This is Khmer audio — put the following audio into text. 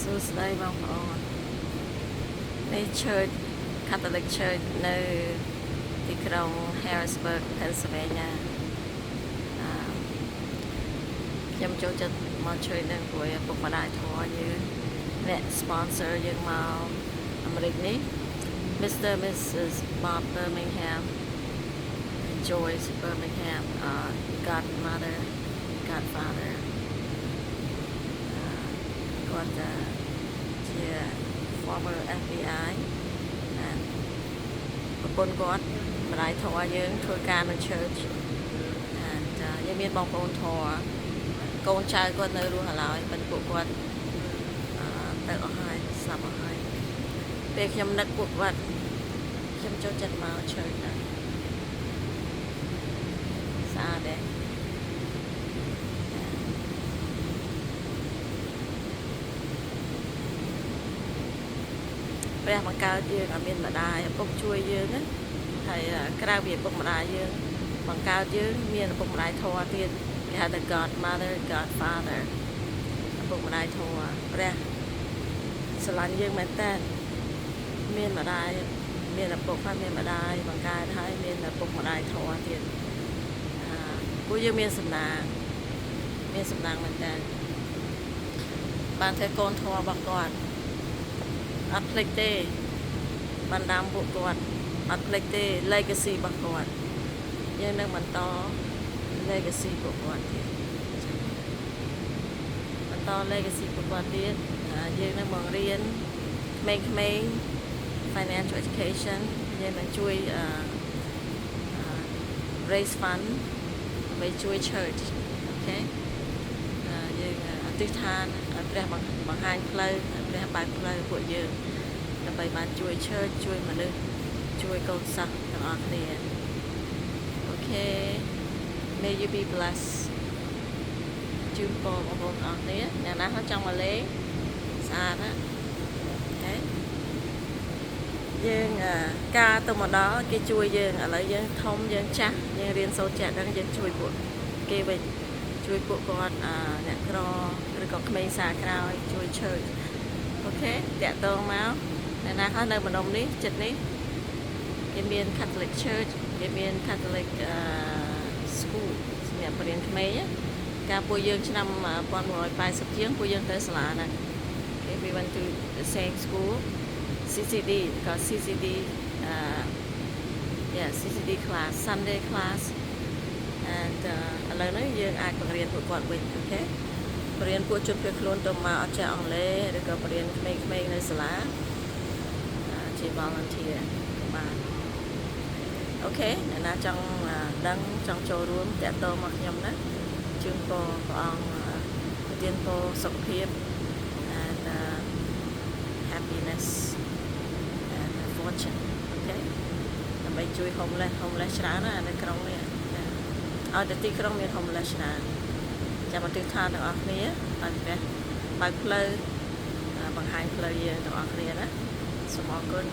សួស្តីបងប្អូននេះ Church Catholic Church នៅទីក្រុង Harrisburg Pennsylvania ខ្ញុំចូលចិត្តមក Church នឹងព្រោះឪពុកម្ដាយធម៌យើងអ្នក sponsor យើងមកអាមេរិកនេះ Mr. Mrs. Bob Birmingham and Joyce Birmingham godmother godfather គាត់ជា former FBI ប្រពន្ធគាត់ម្ដាយធម៌យើងធ្វើការនៅ church យើងមានបងប្អូនធម៌កូនចៅគាត់នៅរស់ឡើយប៉ុន្តែពួកគាត់ទៅអស់ហើយស្លាប់អស់ហើយពេលខ្ញុំនឹកពួកគាត់ខ្ញុំចូលចិត្តមក church ដែរស្អាតដែរព្រះបង្កើតយើងឲ្យមានម្ដាយឪពុកជួយយើងណាហើយក្រៅពីឪពុកម្ដាយយើងបង្កើតយើងមានឪពុកម្ដាយធម៌ទៀតគេហៅថា godmother godfather ឪពុកម្ដាយធម៌ព្រះស្រឡាញ់យើងមែនតើមានម្ដាយមានឪពុកហើយមានម្ដាយបង្កើតហើយមានឪពុកម្ដាយធម៌ទៀតពួកយើងមានសំណាងមែនតើបានតែកូនធម៌របស់គាត់អត់ភ្លេចទេបណ្ដាំពួកគាត់អត់ភ្លេចទេ legacy របស់គាត់យើងនឹងបន្ត legacy ពួកគាត់ទៀតបន្ត legacy ពួកគាត់ទៀតយើងនឹងបង្រៀនក្មេងៗ financial education យើងនឹងជួយ raise fund ដើម្បីជួយ church អូខេយើងអធិដ្ឋានឲ្យព្រះបង្ហាញផ្លូវព្រះបើកផ្លូវពួកយើងដើម្បីបានជួយ church ជួយមនុស្សជួយកូនសិស្សទាំងអស់គ្នាអូខេ May you be blessed ជូនពរបងប្អូនអស់គ្នាអ្នកណាចង់មកលេងស្អាតណាអូខេយើងការទៅមកដល់គេជួយយើងឥឡូវយើងធំយើងចាស់យើងរៀនសូត្រចេះដឹងយើងជួយពួកគេវិញជួយពួកគាត់អ្នកក្រឬក៏ក្មេងសាក្រោយជួយ church អូខេតាក់ទងមកអ្នកណាខ្លះនៅម្ដុំនេះចិត្តនេះគេមាន Catholic Church គេមាន Catholic School សម្រាប់បរិញ្ញាក្មេងកាលពួកយើងឆ្នាំ1980ជាងពួកយើងទៅសាលាណាគេ we went to the same school CCD ក៏ CCD CCD class Sunday class and ឥឡូវនេះយើងអាចបង្រៀនពួកគាត់វិញអូខេបរិញ្ញាពួកជនភៀសខ្លួនទៅមកអត់ចេះអង់គ្លេសឬក៏បរិញ្ញាក្មេងៗនៅសាលាជា volunteer បានអូខេអ្នកណាចង់ដឹងចង់ចូលរួមតាក់ទងមកខ្ញុំណាជូនពរព្រះអង្គប្រទានពរសុខភាព and happiness and fortune អូខេដើម្បីជួយ homeless ច្រើនណានៅក្រុងនេះឲ្យតែទីក្រុងមាន homeless ច្រើនចាំអធិដ្ឋានទាំងអស់គ្នាឲ្យព្រះបើកផ្លូវបង្ហាញផ្លូវយើងទាំងអស់គ្នាណាសូមអរគុណ